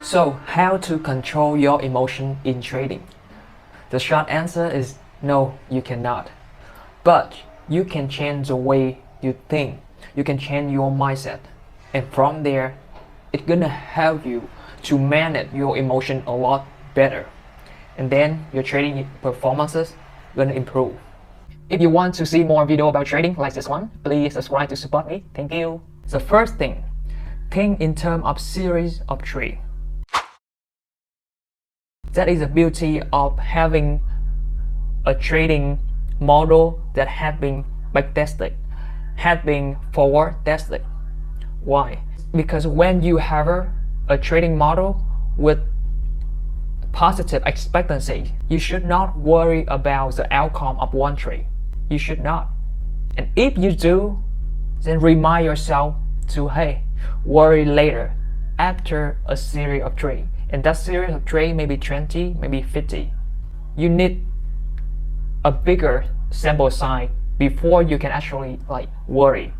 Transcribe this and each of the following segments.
So, how to control your emotion in trading? The short answer is no, you cannot. But you can change the way you think. You can change your mindset. And from there, it's gonna help you to manage your emotion a lot better. And then your trading performances gonna improve. If you want to see more video about trading like this one, please subscribe to support me. Thank you. The first thing, think in terms of series of trade. That is the beauty of having a trading model that has been backtested, has been forward tested. Why? Because when you have a trading model with positive expectancy, you should not worry about the outcome of one trade. You should not. And if you do, then remind yourself to, hey, worry later after a series of trades. And that series of trade maybe 20, maybe 50. You need a bigger sample size before you can actually worry.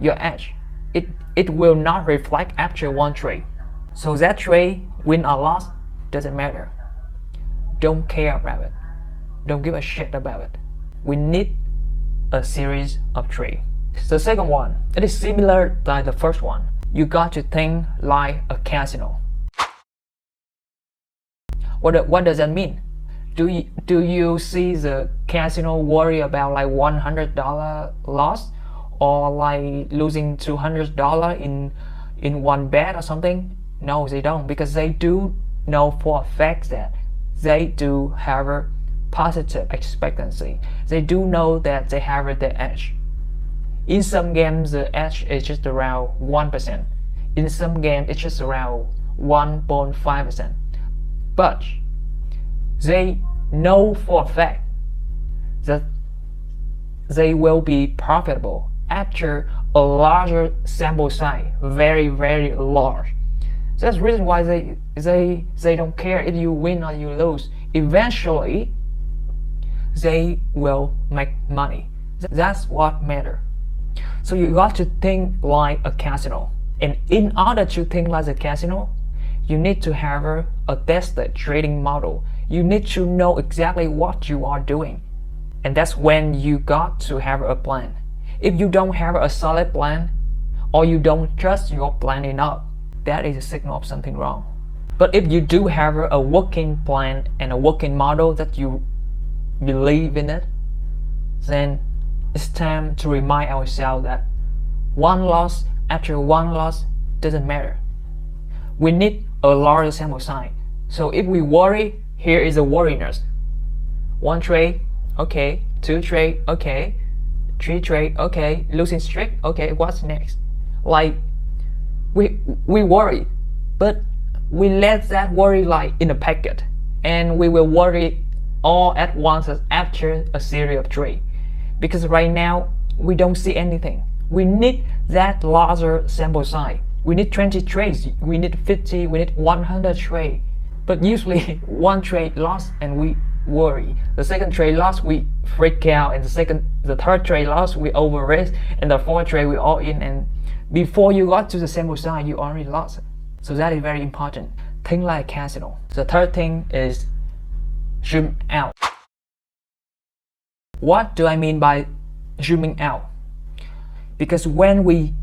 Your edge, it will not reflect after one trade. So that trade, win or loss, doesn't matter. Don't care about it. Don't give a shit about it. We need a series of trade. The second one, it is similar like the first one. You got to think like a casino. What does that mean? Do you see the casino worry about like $100 loss or like losing $200 in one bet or something? No, they don't, because they do know for a fact that they do have a positive expectancy. They do know that they have the edge. In some games, the edge is just around 1%. In some games, it's just around 1.5%. But they know for a fact that they will be profitable after a larger sample size, very, very large. That's the reason why they don't care if you win or you lose. Eventually, they will make money. That's what matters. So you got to think like a casino. And in order to think like a casino, you need to have a tested trading model. You need to know exactly what you are doing. And that's when you got to have a plan. If you don't have a solid plan, or you don't trust your plan enough, that is a signal of something wrong. But if you do have a working plan and a working model that you believe in it, then it's time to remind ourselves that one loss after one loss doesn't matter. We need a larger sample size. So if we worry, here is the worriness. One trade, okay. Two trade, okay. Three trade, okay. Losing streak, okay. What's next? Like we worry, but we let that worry like in a packet, and we will worry all at once after a series of trade. Because right now we don't see anything. We need that larger sample size. We need 20 trades, we need 50, we need 100 trades. But usually one trade lost and we worry. The second trade lost, we freak out, and the third trade lost, we over risk, and the fourth trade we all in, and before you got to the sample size, you already lost it. So that is very important. Think like a casino. The third thing is zoom out. What do I mean by zooming out? Because when we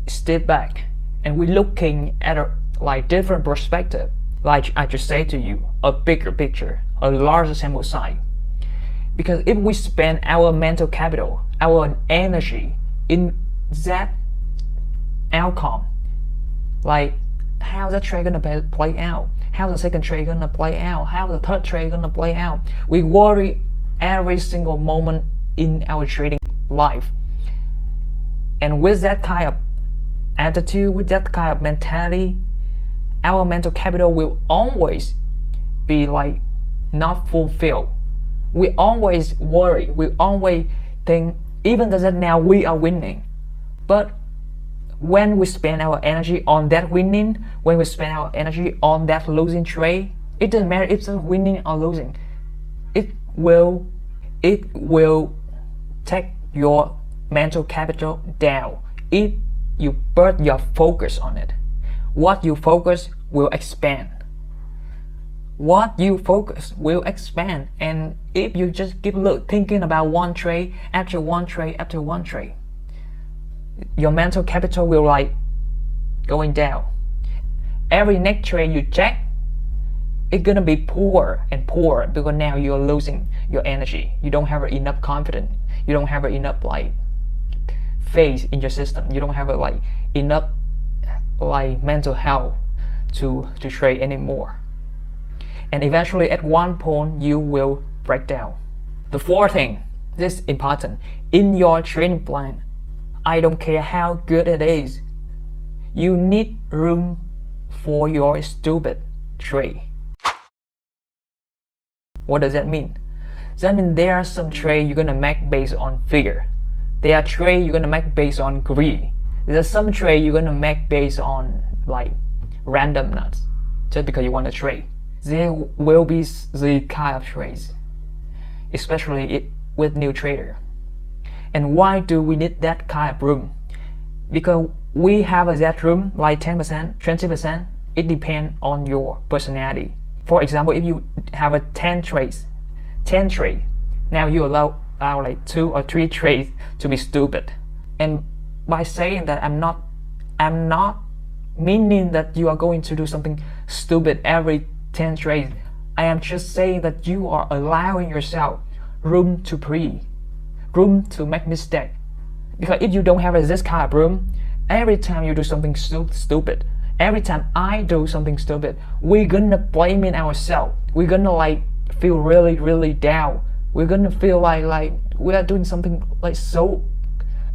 step back and we're looking at a different perspective, like I just said to you, a bigger picture, a larger sample size. Because if we spend our mental capital, our energy in that outcome, like how the trade gonna play out, how the second trade gonna play out, how the third trade gonna play out, we worry every single moment in our trading life. And with that kind of attitude, with that kind of mentality, our mental capital will always be like not fulfilled. We always worry, we always think, even though that now we are winning, but when we spend our energy on that winning, when we spend our energy on that losing trade, it doesn't matter if it's winning or losing. It will take your mental capital down if you put your focus on it. What you focus will expand. What you focus will expand. And if you just keep thinking about one trade after one trade after one trade, your mental capital will like going down. Every next trade you check, it's gonna be poor and poor, because now you're losing your energy. You don't have enough confidence. You don't have enough like faith in your system. You don't have like enough like mental health to trade anymore. And eventually at one point you will break down. The fourth thing, this is important, in your trading plan, I don't care how good it is, you need room for your stupid trade. What does that mean? That means there are some trades you're gonna make based on fear. There are trades you're gonna make based on greed. There's some trade you're gonna make based on like randomness, just because you want to trade. There will be the kind of trades, especially with new trader. And why do we need that kind of room? Because we have that room like 10%, 20%. It depends on your personality. For example, if you have a 10 trades, now you allow like 2 or 3 trades to be stupid. And by saying that, I'm not meaning that you are going to do something stupid every 10 trades. I am just saying that you are allowing yourself room to breathe, room to make mistake. Because if you don't have this kind of room, every time you do something stupid, every time I do something stupid, we're gonna blame it ourselves. We're gonna like feel really down. We're gonna feel like we are doing something like so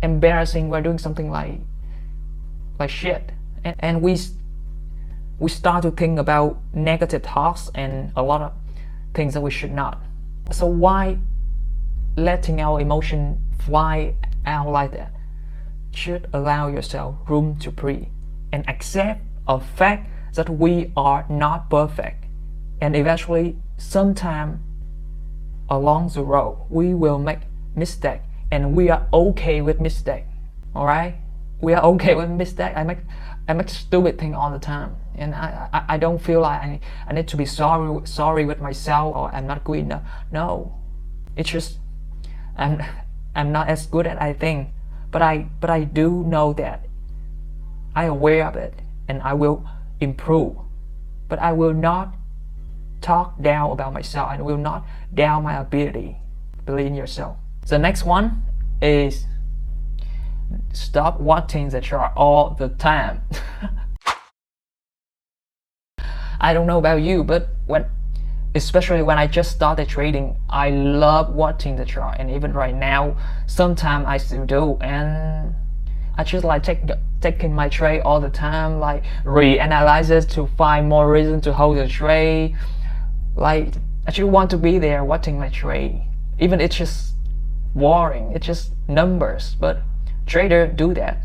embarrassing. We're doing something like shit, and we start to think about negative thoughts and a lot of things that we should not. So why letting our emotion fly out like that? Should allow yourself room to breathe and accept a fact that we are not perfect, and eventually sometime along the road we will make mistake, and we are okay with mistake. All right, we are okay with mistake. I make stupid thing all the time, and I don't feel like I need to be sorry with myself, or I'm not good enough. No, it's just I'm not as good as I think, but I do know that I'm aware of it, and I will improve. But I will not talk down about myself. I will not down my ability. Believe in yourself. The next one is stop watching the chart all the time. I don't know about you, but especially when I just started trading, I love watching the chart, and even right now, sometimes I still do, and I just like taking my trade all the time, like reanalyze it to find more reason to hold the trade. Like I just want to be there watching my trade, even it's just boring, it's just numbers, but trader do that.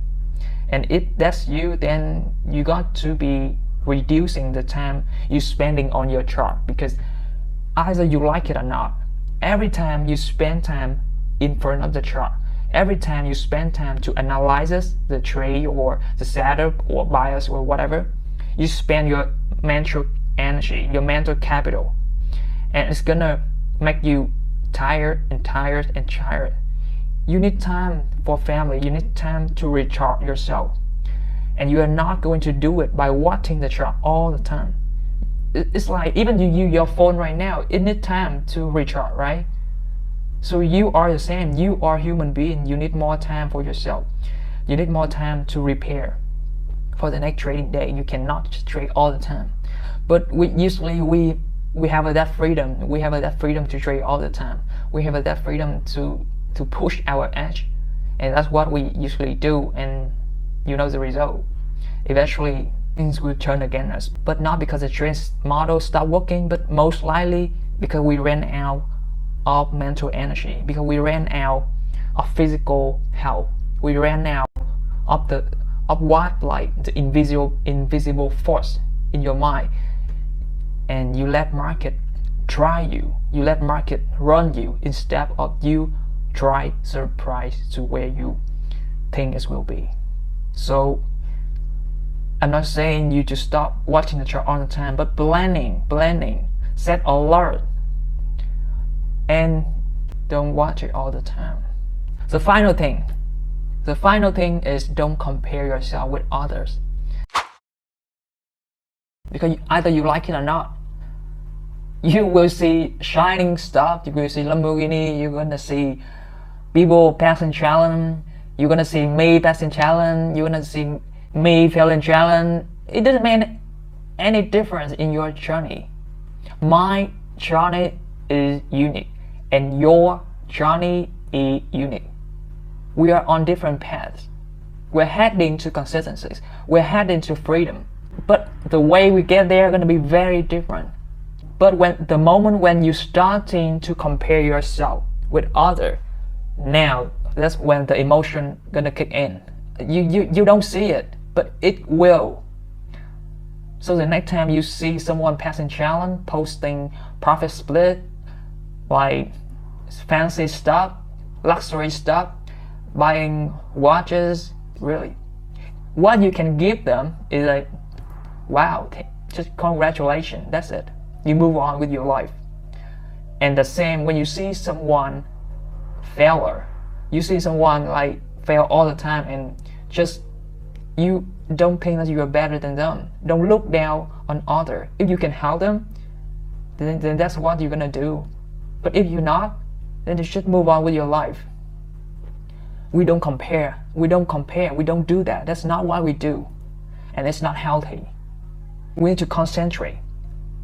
And if that's you, then you got to be reducing the time you spending on your chart, because either you like it or not, every time you spend time in front of the chart, every time you spend time to analyze the trade or the setup or bias or whatever, you spend your mental energy, your mental capital, and it's gonna make you tired. You need time for family, you need time to recharge yourself, and you are not going to do it by watching the chart all the time. It's like even you use your phone right now, it needs time to recharge, right? So you are the same. You are a human being. You need more time for yourself. You need more time to repair for the next trading day. You cannot just trade all the time. But we have that freedom. We have that freedom to trade all the time. We have that freedom to push our edge, and that's what we usually do. And you know the result. Eventually, things will turn against us. But not because the trade model stopped working, but most likely because we ran out of mental energy, because we ran out of physical health. We ran out of what, like the invisible force in your mind, and you let market try you. You let market run you instead of you try surprise to where you think it will be. So I'm not saying you to stop watching the chart all the time, but planning, set alert, and don't watch it all the time. The final thing is don't compare yourself with others. Because either you like it or not, you will see shining stuff, you will see Lamborghini, you're gonna see people passing challenge, you're gonna see me passing challenge, you're gonna see me failing challenge. It doesn't make any difference in your journey. My journey is unique and your journey is unique. We are on different paths. We're heading to consistencies. We're heading to freedom. But the way we get there are going to be very different. But when the moment when you starting to compare yourself with other, now that's when the emotion gonna kick in. You don't see it, but it will. So the next time you see someone passing challenge, posting profit split, like fancy stuff, luxury stuff, buying watches, really, what you can give them is like, wow, just congratulations, that's it. You move on with your life. And the same when you see someone failure, you see someone like fail all the time, and just you don't think that you are better than them. Don't look down on others. If you can help them, then that's what you're gonna do. But if you're not, then you should move on with your life. We don't compare. We don't do that. That's not what we do. And it's not healthy. We need to concentrate.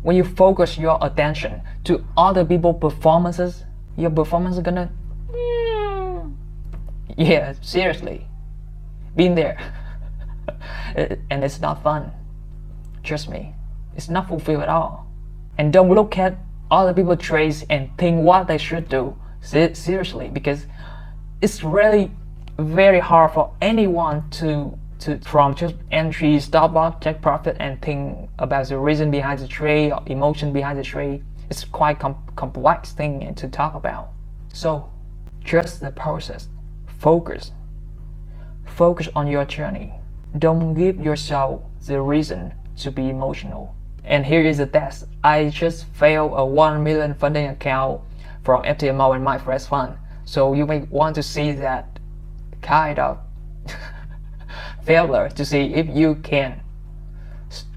When you focus your attention to other people's performances, your performance is gonna, yeah, seriously, been there. And it's not fun. Trust me, it's not fulfilled at all. And don't look at other people's traits and think what they should do. Seriously, because it's really very hard for anyone to from just entry, stop loss, take profit, and think about the reason behind the trade or emotion behind the trade. It's quite complex thing to talk about. So trust the process. Focus on your journey. Don't give yourself the reason to be emotional. And here is the test. I just failed a 1 million funding account from FTMO and my first fund. So you may want to see that kind of failure to see if you can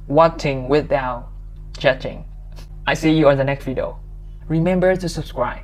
watching without judging. I see you on the next video. Remember to subscribe.